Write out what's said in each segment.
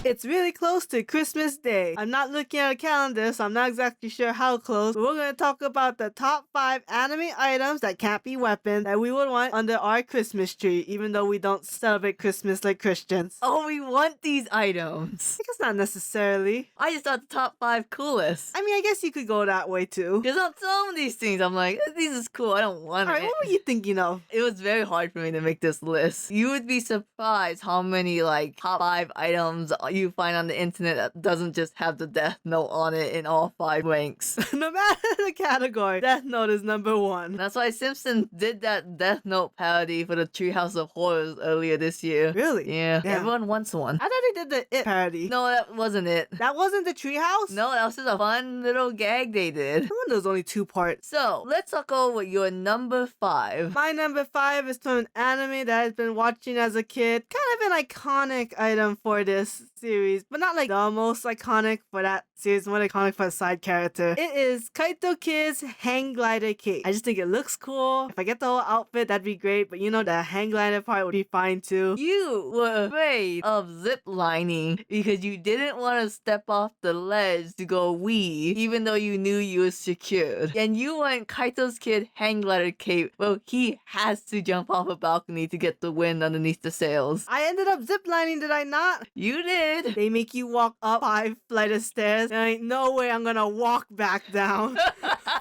It's really close to Christmas Day. I'm not looking at a calendar, so I'm not exactly sure how close, but we're going to talk about the top 5 anime items that can't be weapons that we would want under our Christmas tree, even though we don't celebrate Christmas like Christians. Oh, we want these items. I guess not necessarily. I just thought the top 5 coolest. I mean, I guess you could go that way too. Because on some of these things, I'm like, this is cool. I don't want Alright, it. what were you thinking of? It was very hard for me to make this list. You would be surprised how many like top 5 items you find on the internet that doesn't just have the Death Note on it in all 5 ranks. No matter the category, Death Note is number 1. That's why Simpsons did that Death Note parody for the Treehouse of Horrors earlier this year. Really? Yeah. Yeah. Everyone wants one. I thought they did the It parody. No, that wasn't it. That wasn't the Treehouse? No, that was just a fun little gag they did. No wonder there's only 2 parts. So, let's talk over your number 5. My number 5 is to an anime that I've been watching as a kid. Kind of an iconic item for this series, but not like the most iconic for that series, more iconic for a side character. It is Kaito Kid's hang glider cape. I just think it looks cool. If I get the whole outfit, that'd be great, but you know, the hang glider part would be fine too. You were afraid of zip lining because you didn't want to step off the ledge to go wee, even though you knew you were secured. And you want Kaito's kid hang glider cape. Well, he has to jump off a balcony to get the wind underneath the sails. I ended up ziplining, did I not? You did. They make you walk up 5 flight of stairs. There ain't no way I'm gonna walk back down.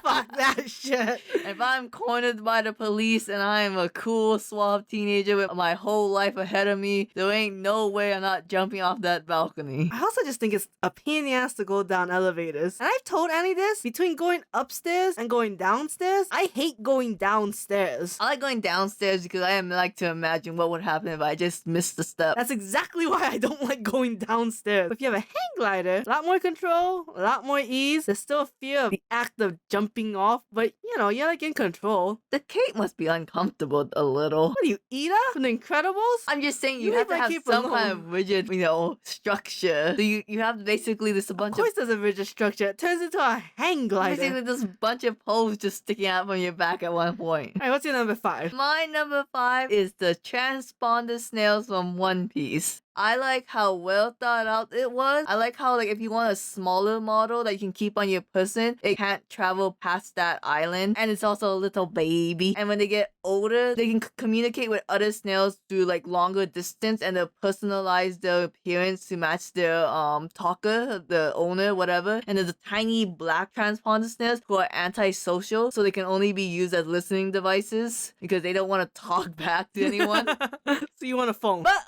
Fuck that shit. If I'm cornered by the police and I am a cool, suave teenager with my whole life ahead of me, there ain't no way I'm not jumping off that balcony. I also just think it's a pain in the ass to go down elevators. And I've told Annie this, between going upstairs and going downstairs, I hate going downstairs. I like going downstairs because I like to imagine what would happen if I just missed a step. That's exactly why I don't like going downstairs. But if you have a hang glider, a lot more control, a lot more ease. There's still a fear of the act of jumping off, but you know, you're like in control. The cape must be uncomfortable a little. What are you, Ida from The Incredibles? I'm just saying You you have leave to my have cape some kind alone. of rigid, structure. So you have basically this a Of bunch course there's a rigid structure. It turns into a hang glider. basically this bunch of poles just sticking out from your back at one point. Alright, what's your number 5? My number 5 is the transponder snails from One Piece. I like how well thought out it was. I like how, like, if you want a smaller model that you can keep on your person, it can't travel past that island. And it's also a little baby. And when they get older, they can communicate with other snails through, like, longer distance, and they'll personalize their appearance to match their talker, the owner, whatever. And there's a tiny black transponder snails who are antisocial, so they can only be used as listening devices because they don't want to talk back to anyone. So you want a phone? But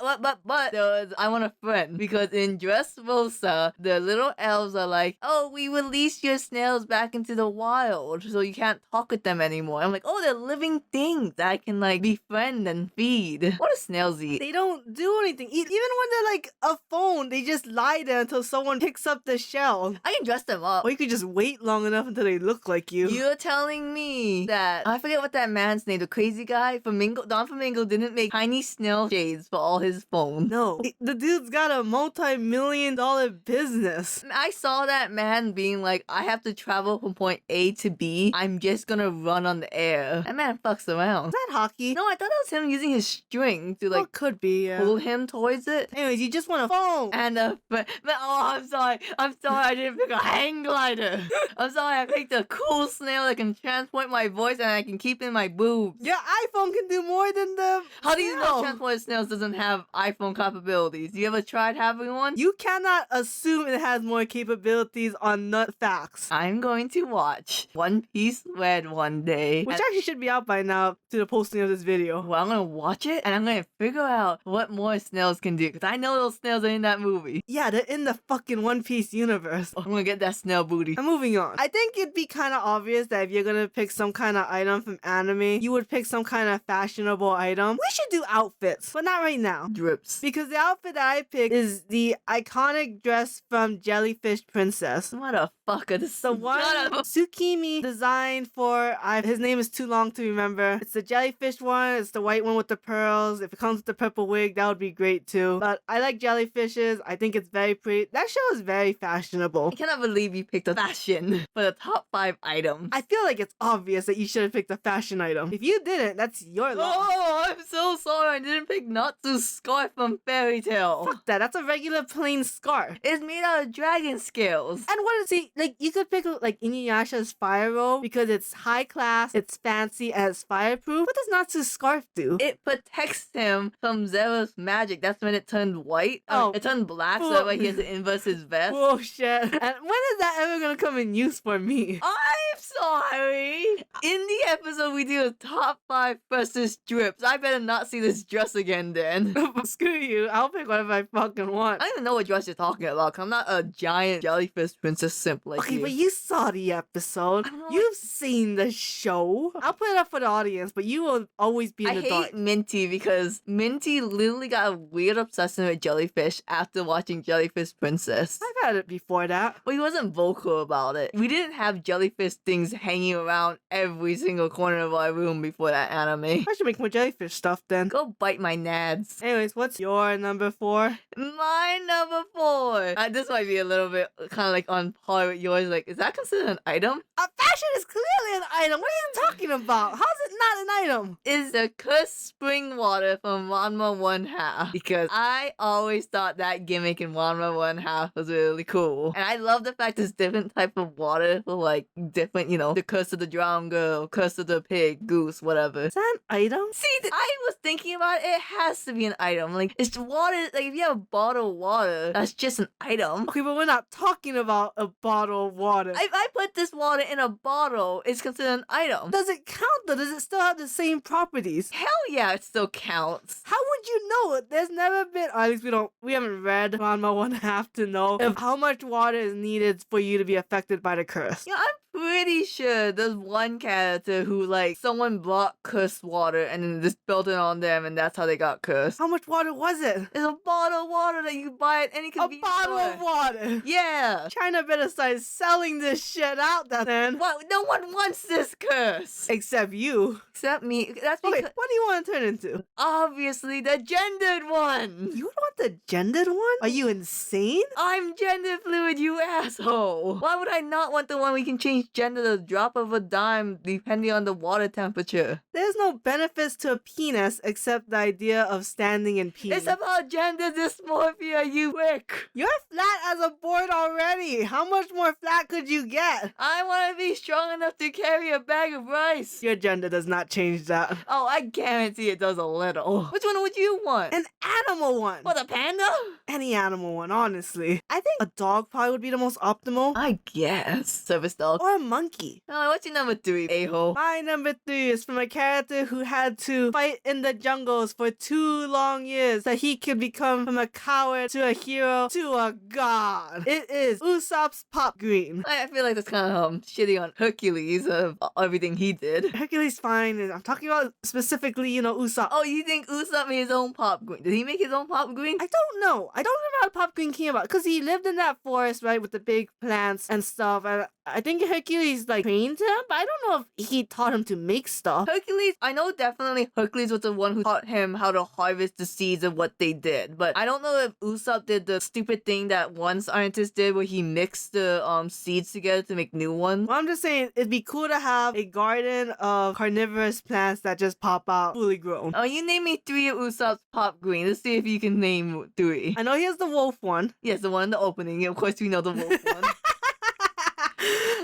I want a friend, because in Dressrosa, the little elves are like, oh, we released your snails back into the wild, so you can't talk with them anymore. I'm like, oh, they're living things that I can like befriend and feed. What do snails eat? They don't do anything. Even when they're like a phone, they just lie there until someone picks up the shell. I can dress them up. Or you could just wait long enough until they look like you. You're telling me that I forget what that man's name, the crazy guy, Don Flamingo didn't make tiny snail shades for all his phones. No. The dude's got a multi-million-dollar business. I saw that man being like, I have to travel from point A to B. I'm just gonna run on the air. That man fucks around. Is that hockey? No, I thought that was him using his string to like Could be, yeah. pull him towards it. Anyways, you just want a phone. And but oh, I'm sorry, I didn't pick a hang glider. I'm sorry, I picked a cool snail that can transport my voice and I can keep in my boobs. Your iPhone can do more than the How do you know snail. transported snails doesn't have iPhone capabilities? You ever tried having one? You cannot assume it has more capabilities on nut facts. I'm going to watch One Piece Red one day. Which actually should be out by now to the posting of this video. Well, I'm gonna watch it and I'm gonna figure out what more snails can do, because I know those snails are in that movie. Yeah, they're in the fucking One Piece universe. I'm gonna get that snail booty. I'm moving on. I think it'd be kind of obvious that if you're gonna pick some kind of item from anime, you would pick some kind of fashionable item. We should do outfits, but not right now. Drips. Because the outfit that I picked is the iconic dress from Jellyfish Princess. Motherfucker, this The one Tsukimi designed for, his name is too long to remember. It's the jellyfish one, it's the white one with the pearls. If it comes with the purple wig, that would be great too. But I like jellyfishes, I think it's very pretty. That show is very fashionable. I cannot believe you picked a fashion for the top 5 items. I feel like it's obvious that you should have picked a fashion item. If you didn't, that's your loss. Oh, I'm so sorry. I didn't pick Natsu's scarf from Fairy Tail. Fuck that, that's a regular plain scarf. It's made out of dragon scales. And what is he, like, you could pick like Inuyasha's fire robe because it's high class, it's fancy, and it's fireproof. What does Natsu's scarf do? It protects him from Zero's magic. That's when it turned white. Oh. It turned black, so that way he has to invert his vest. Bullshit. And when is that ever gonna come in use for me? I'm sorry. In the episode, we do a top 5 versus strips. I better not see this dress again then. Screw you. I'll pick whatever I fucking want. I don't even know what dress you're talking about, 'cause I'm not a giant jellyfish princess simp like Okay, you. but you saw the episode. I don't know. You've seen the show. I'll put it up for the audience, but you will always be in I the hate dark. Minty because Minty literally got a weird obsession with jellyfish after watching Jellyfish Princess. I've had it before that. But he wasn't vocal about it. We didn't have jellyfish things hanging around every single corner of our room before that anime. I should make more jellyfish stuff then. Go bite my nads. Anyways, what's your number 4? My number 4. This might be a little bit kind of like on par with yours. Like, is that considered an item? A fashion is clearly an item. What are you talking about? How's it not an item? Is the cursed spring water from Ranma 1/2. Because I always thought that gimmick in Ranma 1/2 was really cool. And I love the fact there's different type of water for like different, the curse of the drowned girl, curse of the pig, goose, whatever. Is that an item? See, I was thinking about it. It has to be an item. Like, it's water. Like, if you have a bottle of water, that's just an item. Okay, but we're not talking about a bottle of water. If I put this water in a bottle, it's considered an item. Does it count though? Does it still have the same properties? Hell yeah, it still counts. How would you know it? There's never been, or at least we haven't read Ranma 1/2 to know if how much water is needed for you to be affected by the curse. Yeah, I'm pretty sure there's one character who, like, someone brought cursed water and then just spilled it on them and that's how they got cursed. How much water was it? It's a bottle of water that you buy at any A convenience bottle store. of water. Yeah. China better start selling this shit out then. What? No one wants this curse. Except you. Except me. That's because Okay, what do you want to turn into? obviously the gendered one. You want the gendered one? Are you insane? I'm gender fluid, you asshole. Why would I not want the one we can change gender to the drop of a dime depending on the water temperature? There's no benefits to a penis except the idea of standing in penis. It's about gender dysmorphia, you prick. You're flat as a board already. How much more flat could you get? I want to be strong enough to carry a bag of rice. Your gender does not change that. Oh, I guarantee it does a little. Which one would you want? An animal one. What, a panda? Any animal one, honestly. I think a dog probably would be the most optimal. I guess. Service dog. Or a monkey. Oh, what's your number 3, a-hole? My number 3 is from a character who had to fight in the jungles for 2 long years so he could become from a coward to a hero to a god. It is Usopp's Pop Green. I feel like that's kind of shitty on Hercules of everything he did. Hercules fine. I'm talking about specifically, Usopp. Oh, you think Usopp made his own pop green? Did he make his own pop green? I don't know. I don't remember how Pop Green came about because he lived in that forest, right, with the big plants and stuff. And I think Hercules trained him, but I don't know if he taught him to make stuff. Hercules, I know definitely Hercules was the one who taught him how to harvest the seeds of what they did. But I don't know if Usopp did the stupid thing that one scientist did where he mixed the seeds together to make new ones. Well, I'm just saying it'd be cool to have a garden of carnivorous plants that just pop out fully grown. Oh, you name me 3 of Usopp's pop green. Let's see if you can name 3. I know he has the wolf one. Yes, the one in the opening. Of course, we know the wolf one.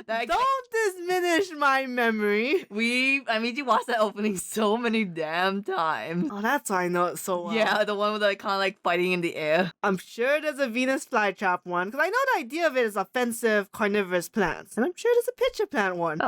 Don't diminish my memory. I made you watch that opening so many damn times. Oh, that's why I know it so well. Yeah, the one with kind of fighting in the air. I'm sure there's a Venus flytrap one, because I know the idea of it is offensive carnivorous plants. And I'm sure there's a pitcher plant one.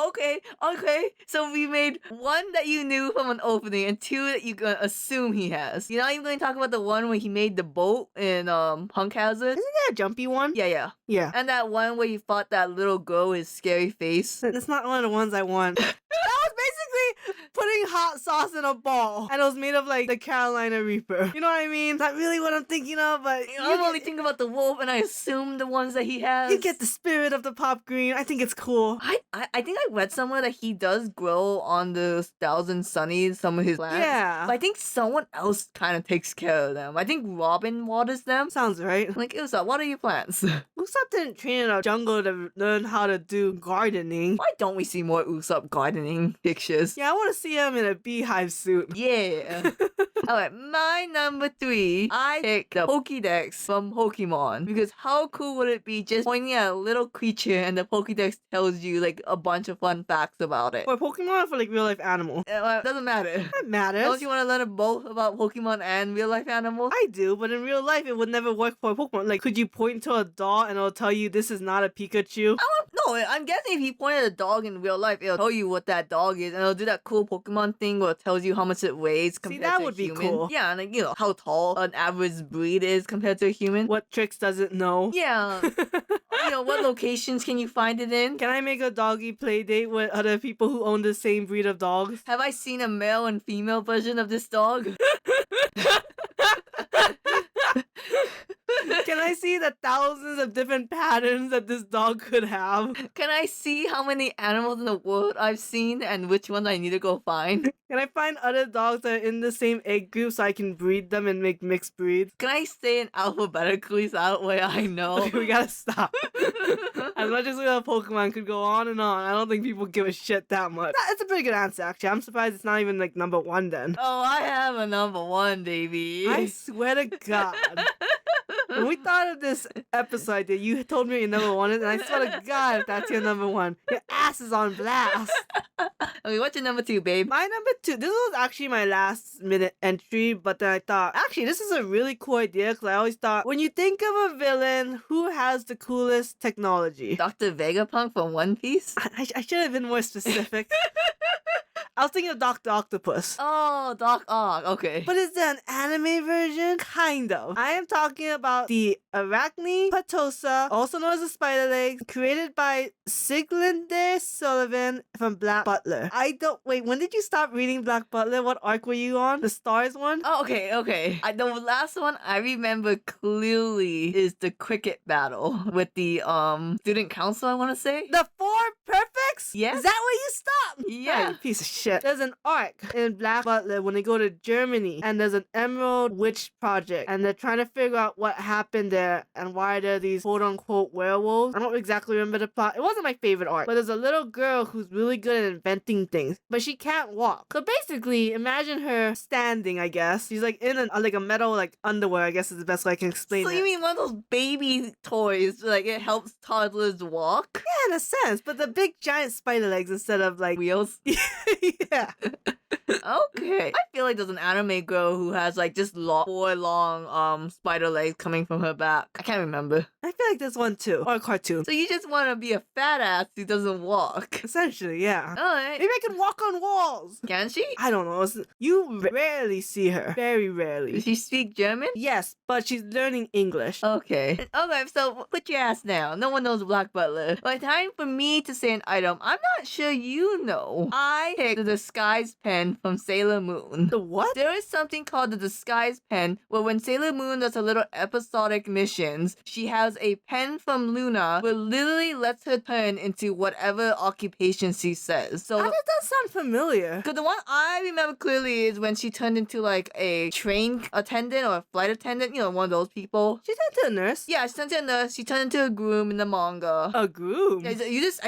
Okay. So we made 1 that you knew from an opening and 2 that you're gonna assume he has. You're not even going to talk about the one where he made the boat in Punk Hazard? Isn't there a jumpy one? Yeah. Yeah. And that one where he fought that little girl with his scary face. That's not one of the ones I want. That was basically putting hot sauce in a ball and it was made of like the Carolina Reaper. You know what I mean? Not really what I'm thinking of, but I'm only thinking about the wolf, and I assume the ones that he has. you get the spirit of the pop green. I think it's cool. I think I read somewhere that he does grow on the Thousand Sunnies, some of his plants. Yeah. But I think someone else kind of takes care of them. I think Robin waters them. Sounds right. Like, Usopp, what are your plants? Usopp didn't train in a jungle to learn how to do gardening. Why don't we see more Usopp gardening pictures? Yeah, I want to see him in a beehive suit. Yeah. Alright, my number 3, I picked the Pokédex from Pokemon. Because how cool would it be just pointing at a little creature and the Pokédex tells you like a bunch of fun facts about it? For Pokemon or for like real life animals? Doesn't matter. That matters. Don't you want to learn both about Pokemon and real life animals? I do, but in real life it would never work for a Pokemon. Like, could you point to a dog and it'll tell you this is not a Pikachu? No, I'm guessing if you point at a dog in real life, it'll tell you what that dog is, and it'll do that cool Pokemon thing where it tells you how much it weighs compared that to would a be human. cool. Yeah, and like, you know, how tall an average breed is compared to a human. What tricks does it know? Yeah. You know, what locations can you find it in? Can I make a doggy play date with other people who own the same breed of dogs? Have I seen a male and female version of this dog? Can I see the thousands of different patterns that this dog could have? Can I see how many animals in the world I've seen and which ones I need to go find? Can I find other dogs that are in the same egg group so I can breed them and make mixed breeds? Can I say it alphabetically so that way I know? Okay, we gotta stop. As much as we love Pokemon could go on and on, I don't think people give a shit that much. That's a pretty good answer, actually. I'm surprised it's not even like number 1 then. Oh, I have a number 1, baby. I swear to God. When we thought of this episode idea, you told me your number 1 is, and I swear to God, if that's your number 1, your ass is on blast. Okay, what's your number 2, babe? My number 2, this was actually my last minute entry, but then I thought, actually, this is a really cool idea, because I always thought, when you think of a villain, who has the coolest technology? Dr. Vegapunk from One Piece? I should have been more specific. I was thinking of Dr. Octopus. Oh, Doc Ock, okay. But is there an anime version? Kind of. I am talking about the Arachne Patosa, also known as the Spider Legs, created by Siglinde Sullivan from Black Butler. Wait, when did you stop reading Black Butler? What arc were you on? The Stars one? Oh, okay. The last one I remember clearly is the cricket battle with the student council, I want to say. The 4 Perfects? Yes. Is that where you stopped? Yeah. You piece of shit. There's an arc in Black Butler when they go to Germany and there's an Emerald Witch project and they're trying to figure out what happened there and why there are these quote unquote werewolves. I don't exactly remember the plot. It wasn't my favorite arc, but there's a little girl who's really good at inventing things, but she can't walk. So basically, imagine her standing, I guess. She's like in a metal like underwear, I guess is the best way I can explain it. So you mean one of those baby toys, like it helps toddlers walk? Yeah, in a sense, but the big giant spider legs instead of like Wheels? yeah. Okay. I feel like there's an anime girl who has like just 4 long spider legs coming from her back. I can't remember. I feel like there's one too. Or a cartoon. So you just want to be a fat ass who doesn't walk. Essentially, yeah. Alright. Maybe I can walk on walls. Can she? I don't know. You rarely see her. Very rarely. Does she speak German? Yes, but she's learning English. Okay. Okay, so put your ass down. No one knows Black Butler. But time for me to say an item I'm not sure you know. I picked the Disguise Pen from Sailor Moon. The what? There is something called the Disguise Pen, where when Sailor Moon does her little episodic missions, she has a pen from Luna, where literally lets her turn into whatever occupation she says. So How does that sound familiar? Cause the one I remember clearly is when she turned into like a train attendant or a flight attendant, you know, one of those people. She turned to a nurse. Yeah, she turned into a nurse, she turned into a groom in the manga. A groom? Yeah, I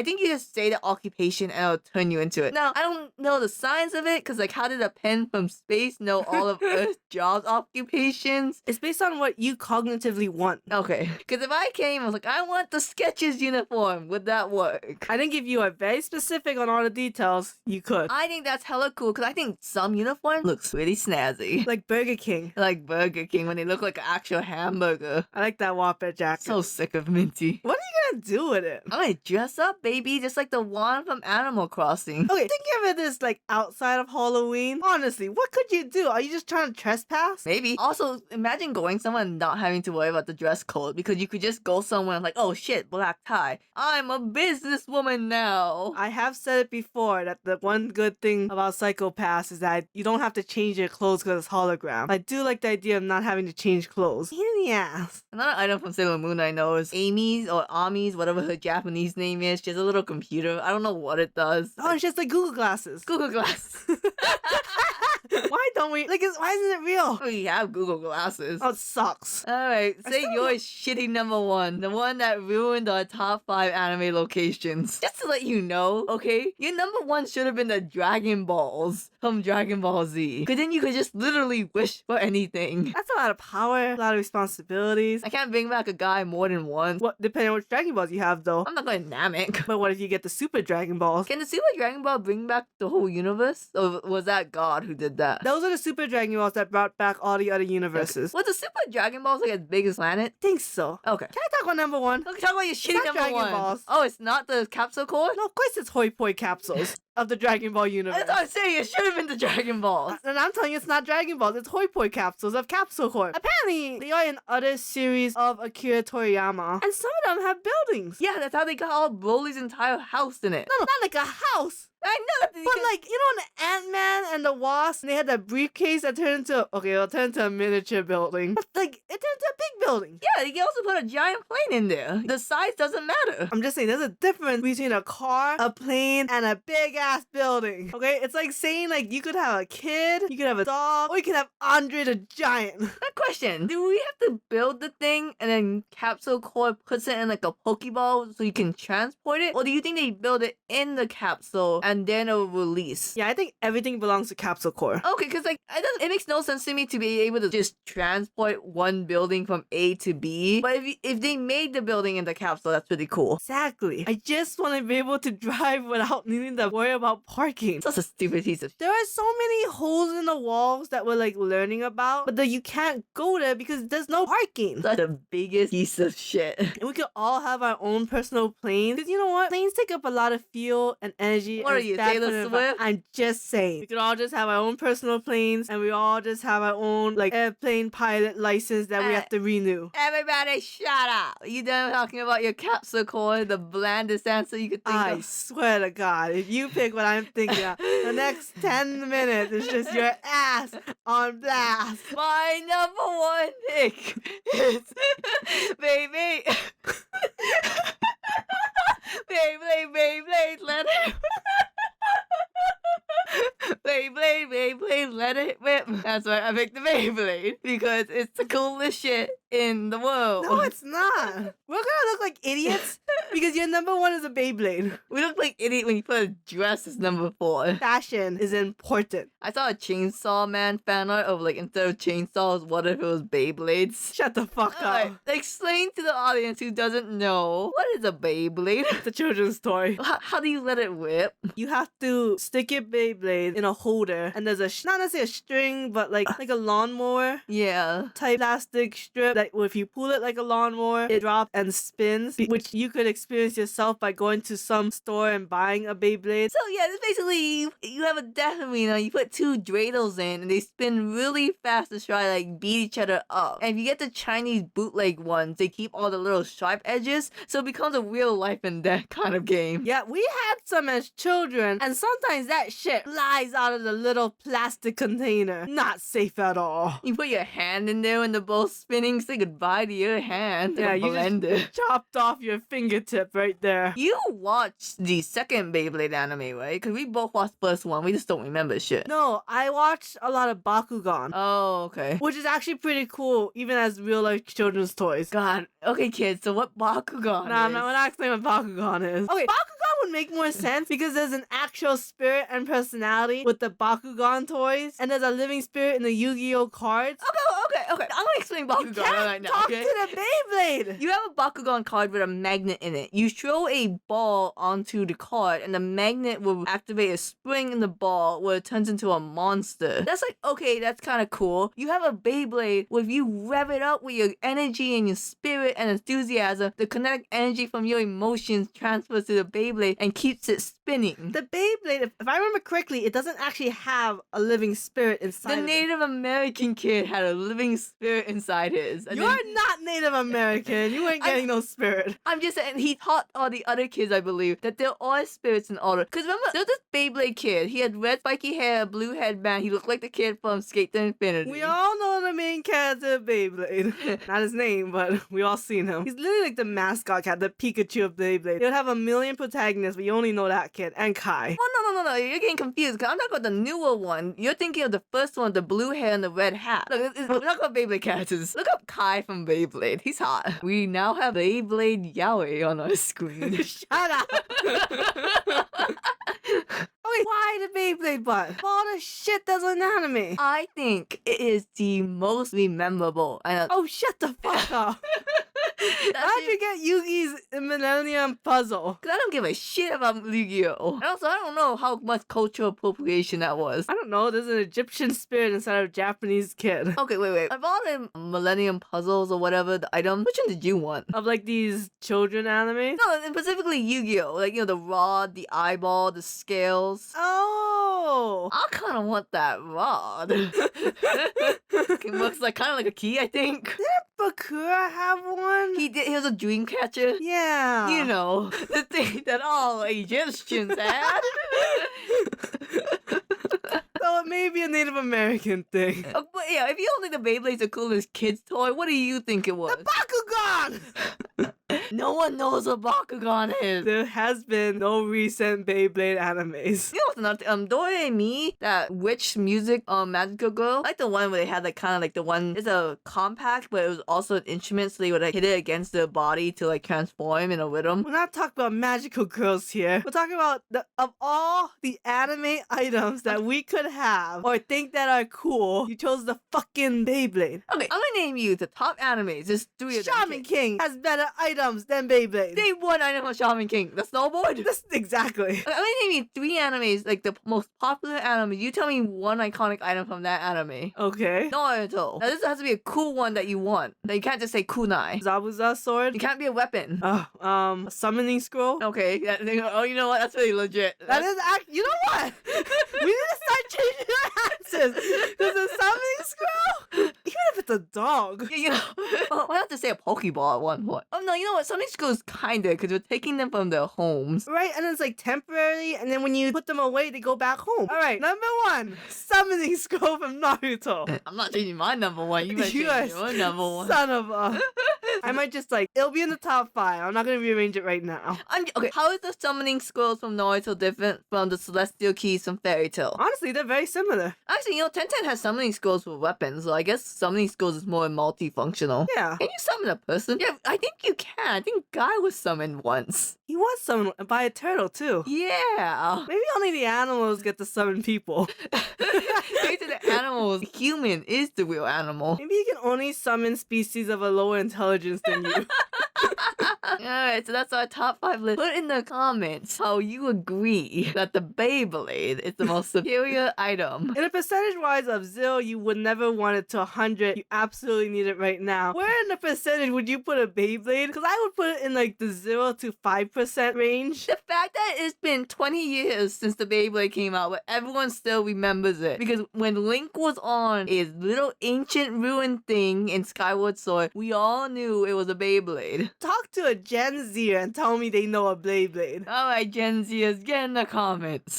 think you just say the occupation and it'll turn you into it. Now, I don't know the science of it, cause like how did a pen from space know all of Earth's jobs occupations? It's based on what you cognitively want. Okay. Cause if I came, I was like, I want the Skechers uniform, would that work? I didn't give you a very specific on all the details. You could. I think that's hella cool, cause I think some uniforms looks pretty snazzy. Like Burger King. Like Burger King when they look like an actual hamburger. I like that Whopper jacket. So sick of Minty. What are you gonna do with it? I'm gonna dress up, baby, just like the one from Animal Crossing. Okay, think of it as like outside of Halloween. building? Honestly, what could you do? Are you just trying to trespass? Maybe. Also, imagine going somewhere and not having to worry about the dress code because you could just go somewhere and like, oh shit, black tie. I'm a businesswoman now. I have said it before that the one good thing about Psycho-Pass is that you don't have to change your clothes because it's hologram. I do like the idea of not having to change clothes. Pain in the ass. Another item from Sailor Moon I know is Amy's or Ami's, whatever her Japanese name is. She has a little computer. I don't know what it does. Oh, it's just like Google Glasses. Google Glass. Why don't we? Like, why isn't it real? We have Google Glasses. Oh, it sucks. Alright, I say still your shitty number one. The one that ruined our top 5 anime locations. Just to let you know, okay? Your number one should have been the Dragon Balls from Dragon Ball Z. Because then you could just literally wish for anything. That's a lot of power, a lot of responsibilities. I can't bring back a guy more than once. What, depending on which Dragon Balls you have, though. I'm not going Namek. But what if you get the Super Dragon Balls? Can the Super Dragon Ball bring back the whole universe? Or was that God who did that? Those are the Super Dragon Balls that brought back all the other universes. Was the Super Dragon Balls like as big as planet? Think so. Okay. Can I talk about number one? Okay, talk about your shitty not number Dragon one. Balls. Oh, it's not the capsule core? No, of course it's Hoi Poi capsules of the Dragon Ball universe. That's what I'm saying. It should have been the Dragon Balls. And I'm telling you, it's not Dragon Balls. It's Hoi Poi capsules of Capsule Corp. Apparently, they are in other series of Akira Toriyama, and some of them have buildings. Yeah, that's how they got all Broly's entire house in it. No, not like a house. I know that. But like, you know, in Ant-Man and the Wasp, and they had that briefcase that turned into, okay, it'll turn into a miniature building. But like, it turned into a big building. Yeah, you can also put a giant plane in there. The size doesn't matter. I'm just saying, there's a difference between a car, a plane, and a big-ass building. Okay? It's like saying, like, you could have a kid, you could have a dog, or you could have Andre the Giant. That question, do we have to build the thing and then Capsule Core puts it in like a Pokeball so you can transport it? Or do you think they build it in the capsule and then it'll release? Yeah, I think everything belongs to Capsule Core. Okay, because like it makes no sense to me to be able to just transport one building from A to B. But if they made the building in the capsule, that's pretty cool. Exactly. I just want to be able to drive without needing to worry about parking. Such a stupid piece of. There are so many holes in the walls that we're like learning about, but that you can't go there because there's no parking. Such the biggest piece of shit. And we could all have our own personal planes. Because you know what? Planes take up a lot of fuel and energy. What and are it's you, bad Taylor for the Swift? I'm just saying. We could all just have our own personal planes and we all just have our own like airplane pilot license that we have to renew. Everybody shut up. You done talking about your capsule core, the blandest answer you could think I of? swear to God, if you pick what I'm thinking of, the next 10 minutes is just your ass on blast. My number one pick is baby. Beyblade, let it. Beyblade, let it rip. That's why I picked the Beyblade because it's the coolest shit in the world. No, it's not. We're gonna look like idiots because your number one is a Beyblade. We look like idiot when you put a dress as number 4. Fashion is important. I saw a Chainsaw Man fan art of like instead of chainsaws, what if it was Beyblades? Shut the fuck up. Alright, explain to the audience who doesn't know what is a Beyblade. It's a children's story. How do you let it whip? You have to stick your Beyblade in a holder, and there's not necessarily a string, but like a lawnmower Yeah. type plastic strip that if you pull it like a lawnmower, it drops and spins, which you could experience yourself by going to some store and buying a Beyblade. So yeah, it's basically you have a death arena, you put 2 dreidels in, and they spin really fast to try like beat each other up. And if you get the Chinese bootleg ones, they keep all the little sharp edges, so it becomes a real life and death kind of game. Yeah, we had some as children, and sometimes that shit flies out of the little plastic container. Not safe at all. You put your hand in there when they're both spinning, say goodbye to your hand. Yeah, you blend it. just chopped off your fingertip right there. You watched the second Beyblade anime, right? Because we both watched the first one. We just don't remember shit. No, I watched a lot of Bakugan, Oh, okay. which is actually pretty cool, even as real life children's toys. God. Okay, kids. So what Bakugan Nah, is? we're not explaining what Bakugan is. Okay, Bakugan would make more sense because there's an actual spirit and personality with the Bakugan toys, and there's a living spirit in the Yu-Gi-Oh cards. Okay. okay. I'm gonna explain Bakugan right now. Talk Okay. to the Beyblade. You have a Bakugan card with a magnet in it. You throw a ball onto the card, and the magnet will activate a spring in the ball where it turns into a monster. That's like, okay, that's kind of cool. You have a Beyblade where if you rev it up with your energy and your spirit and enthusiasm, the kinetic energy from your emotions transfers to the Beyblade and keeps it spinning. The Beyblade, if I remember correctly, it doesn't actually have a living spirit inside The of it. Native American kid had a living spirit inside his. And You're then- not Native American. You ain't getting no spirit. I'm just saying, he taught all the other kids, I believe, that there are spirits in order. Because remember, there was this Beyblade kid. He had red spiky hair, blue headband. He looked like the kid from Skate to Infinity. We all know the main character of Beyblade. Not his name, but we all seen him. He's literally like the mascot cat, the Pikachu of Beyblade. He would have a million protagonists, but you only know that kid. And Kai. Oh, no. You're getting confused. Because I'm talking about the newer one. You're thinking of the first one, the blue hair and the red hat. Look, we're talking about Beyblade characters. Look up Kai from Beyblade. He's hot. We now have Beyblade Yaoi on our screen. Shut up! Okay, why the Beyblade butt? All the shit that's an anime. I think it is the most memorable. And Oh, shut the fuck up. How'd you get Yugi's Millennium Puzzle? Because I don't give a shit about Yu-Gi-Oh! And also, I don't know how much cultural appropriation that was. I don't know, there's an Egyptian spirit inside of a Japanese kid. Okay, wait. Of all the Millennium Puzzles or whatever, the items, which one did you want? Of like these children animes? No, and specifically Yu-Gi-Oh! Like, you know, the rod, the eyeball, the scales. Oh! I kind of want that rod. It looks like kind of like a key, I think. Bakura have one? He did. He was a dream catcher. Yeah. You know, the thing that all Egyptians had. So it may be a Native American thing. But yeah, if you don't think the Beyblade's the coolest kid's toy, what do you think it was? The Bakugan! No one knows what Bakugan is. There has been no recent Beyblade animes. You know what's another thing? Doremi, that witch music magical girl, like the one where they had like kind of like the one, it's a compact, but it was also an instrument, so they would like hit it against their body to like transform in a rhythm. We're not talking about magical girls here. We're talking about of all the anime items that we could have or think that are cool, you chose the fucking Beyblade. Okay, I'm gonna name you the top animes. There's 3 of them. Shaman King has better items than Beyblade. Name one item from Shaman King. The snowboard? That's exactly. I'm gonna name you 3 animes, like the most popular anime. You tell me one iconic item from that anime. Okay. Naruto. Now this has to be a cool one that you want. Now you can't just say kunai. Zabuza sword. It can't be a weapon. A summoning scroll. Okay. Oh, you know what? That's really legit. That is you know what? We need to start changing our answers. There's a summoning scroll? Even if it's a dog. You know, why not just say a Pokeball at one point? Oh no, you know what? Something goes kinda, because we're taking them from their homes. Right, and it's like temporary, and then when you put them away, they go back home. Alright, number 1, summoning scroll from Naruto. I'm not changing my number one. You better change your number one. Son of a... I might just it'll be in the top 5. I'm not gonna rearrange it right now. Okay, how is the summoning scrolls from Naruto different from the celestial keys from Fairy Tail? Honestly, they're very similar. Actually, you know, Tenten has summoning scrolls for weapons, so I guess summoning scrolls is more multifunctional. Yeah. Can you summon a person? Yeah, I think you can. I think Guy was summoned once. He was summoned by a turtle, too. Yeah. Maybe only the animals get to summon people. Maybe to the animals, human is the real animal. Maybe you can only summon species of a lower intelligence than you. Alright, so that's our top 5 list. Put in the comments how you agree that the Beyblade is the most superior item. In a percentage-wise of 0, you would never want it to 100. You absolutely need it right now. Where in the percentage would you put a Beyblade? Because I would put it in like the 0 to 5% range. The fact that it's been 20 years since the Beyblade came out, but everyone still remembers it. Because when Link was on his little ancient ruined thing in Skyward Sword, we all knew it was a Beyblade. Talk to a Gen Zer and tell me they know a Beyblade. Alright, Gen Zers, get in the comments.